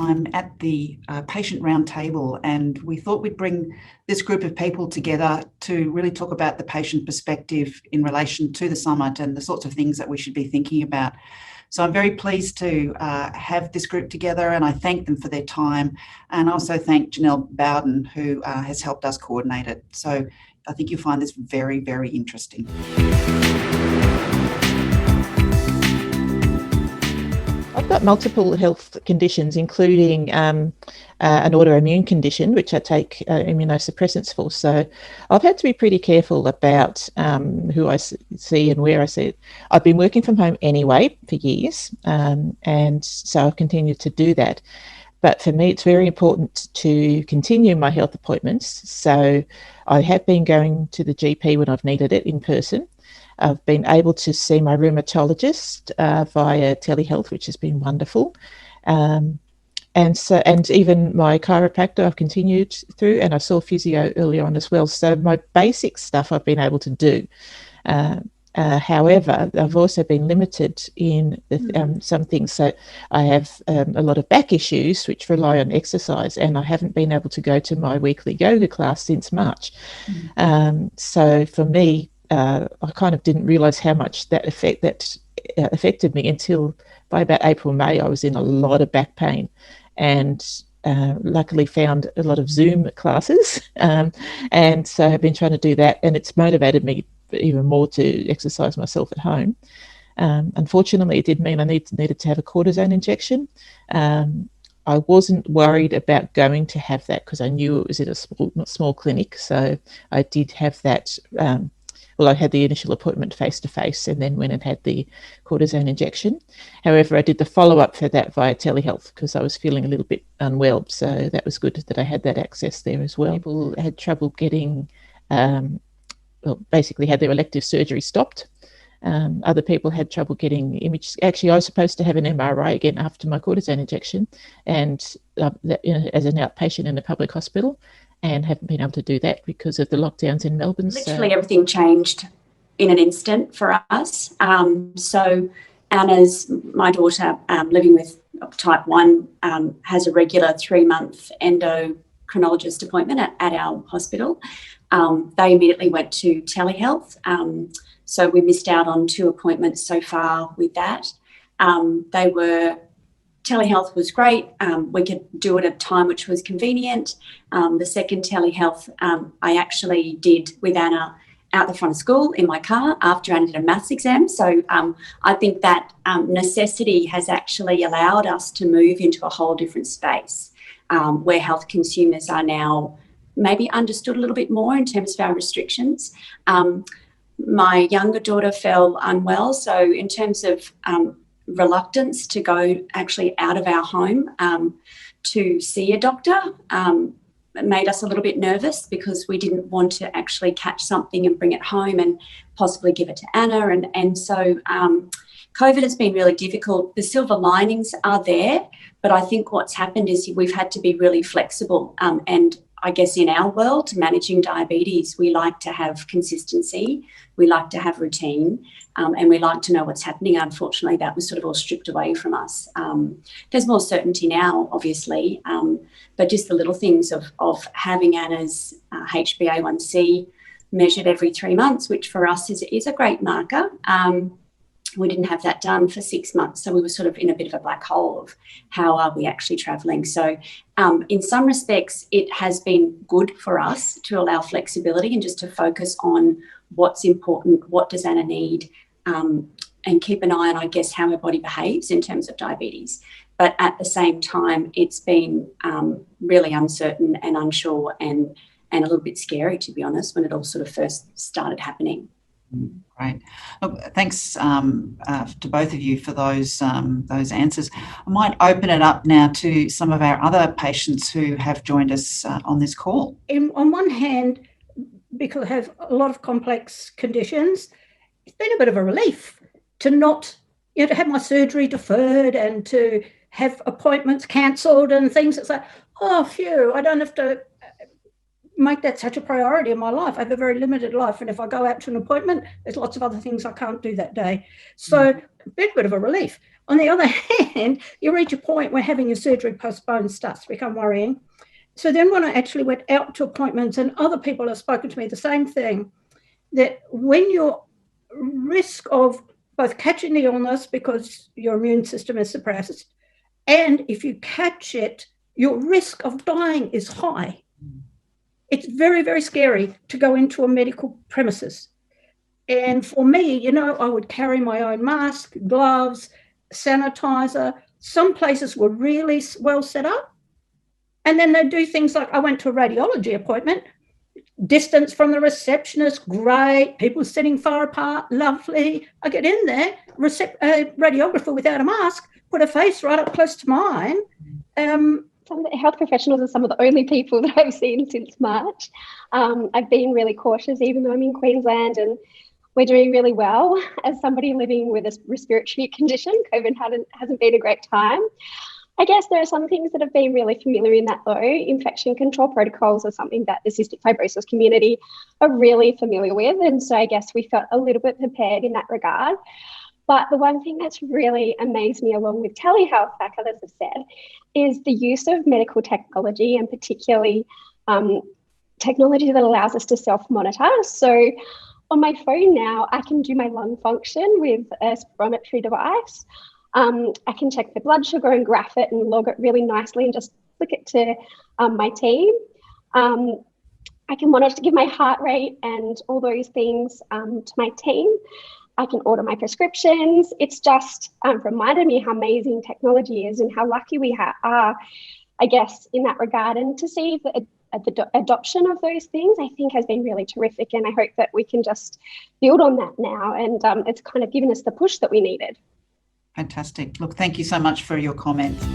time at the patient roundtable, and we thought we'd bring this group of people together to really talk about the patient perspective in relation to the summit and the sorts of things that we should be thinking about. So I'm very pleased to have this group together, and I thank them for their time, and also thank Janelle Bowden, who has helped us coordinate it. So I think you'll find this very, very interesting. I've got multiple health conditions, including an autoimmune condition, which I take immunosuppressants for. So I've had to be pretty careful about who I see and where I see it. I've been working from home anyway for years, and so I've continued to do that. But for me, it's very important to continue my health appointments. So I have been going to the GP when I've needed it in person. I've been able to see my rheumatologist via telehealth, which has been wonderful. And even my chiropractor I've continued through, and I saw physio earlier on as well. So my basic stuff I've been able to do. However, I've also been limited in some things. So I have a lot of back issues which rely on exercise, and I haven't been able to go to my weekly yoga class since March. So for me, I kind of didn't realise how much that affected me until by about April, May, I was in a lot of back pain, and luckily found a lot of Zoom classes, and so I've been trying to do that, and it's motivated me even more to exercise myself at home. Unfortunately, it did mean I needed to have a cortisone injection. I wasn't worried about going to have that because I knew it was at a small clinic, so I did have that. I had the initial appointment face-to-face and then went and had the cortisone injection. However, I did the follow-up for that via telehealth because I was feeling a little bit unwell. So that was good that I had that access there as well. People had trouble getting, basically had their elective surgery stopped. Other people had trouble getting images. Actually, I was supposed to have an MRI again after my cortisone injection, and as an outpatient in a public hospital, and haven't been able to do that because of the lockdowns in Melbourne. Literally everything changed in an instant for us. So Anna's, my daughter, living with type 1, has a regular 3-month endocrinologist appointment at our hospital. They immediately went to telehealth. So we missed out on 2 appointments so far with that. Telehealth was great. We could do it at a time which was convenient. The second telehealth I actually did with Anna out the front of school in my car after Anna did a maths exam. So I think that necessity has actually allowed us to move into a whole different space where health consumers are now maybe understood a little bit more in terms of our restrictions. My younger daughter fell unwell, so in terms of reluctance to go actually out of our home to see a doctor, it made us a little bit nervous because we didn't want to actually catch something and bring it home and possibly give it to Anna. And so COVID has been really difficult. The silver linings are there, but I think what's happened is we've had to be really flexible. And I guess in our world, managing diabetes, we like to have consistency, we like to have routine, and we like to know what's happening. Unfortunately, that was sort of all stripped away from us. There's more certainty now, obviously, but just the little things of having Anna's HbA1c measured every 3 months, which for us is a great marker. We didn't have that done for 6 months, so we were sort of in a bit of a black hole of how are we actually travelling. So in some respects, it has been good for us to allow flexibility and just to focus on what's important, what does Anna need, and keep an eye on, I guess, how her body behaves in terms of diabetes. But at the same time, it's been really uncertain and unsure and a little bit scary, to be honest, when it all sort of first started happening. Great. Thanks to both of you for those answers. I might open it up now to some of our other patients who have joined us on this call. On one hand, because I have a lot of complex conditions, it's been a bit of a relief to not, to have my surgery deferred and to have appointments cancelled and things. It's like, oh, phew, I don't have to make that such a priority in my life. I have a very limited life, and if I go out to an appointment, there's lots of other things I can't do that day. So a bit of a relief. On the other hand, you reach a point where having your surgery postponed starts to become worrying. So then when I actually went out to appointments, and other people have spoken to me the same thing, that when your risk of both catching the illness because your immune system is suppressed, and if you catch it, your risk of dying is high. It's very, very scary to go into a medical premises. And for me, you know, I would carry my own mask, gloves, sanitizer. Some places were really well set up. And then they do things like, I went to a radiology appointment, distance from the receptionist, great, people sitting far apart, lovely. I get in there, radiographer without a mask, put a face right up close to mine. Some of the health professionals are some of the only people that I've seen since March. I've been really cautious, even though I'm in Queensland and we're doing really well. As somebody living with a respiratory condition, COVID hasn't been a great time. I guess there are some things that have been really familiar in that though. Infection control protocols are something that the cystic fibrosis community are really familiar with. And so I guess we felt a little bit prepared in that regard. But the one thing that's really amazed me, along with telehealth, like others have said, is the use of medical technology, and particularly technology that allows us to self-monitor. So on my phone now, I can do my lung function with a spirometry device. I can check the blood sugar and graph it and log it really nicely and just flick it to my team. I can monitor to give my heart rate and all those things to my team. I can order my prescriptions. It's just reminded me how amazing technology is and how lucky we are, I guess, in that regard. And to see the adoption of those things, I think, has been really terrific. And I hope that we can just build on that now. And it's kind of given us the push that we needed. Fantastic. Look, thank you so much for your comments.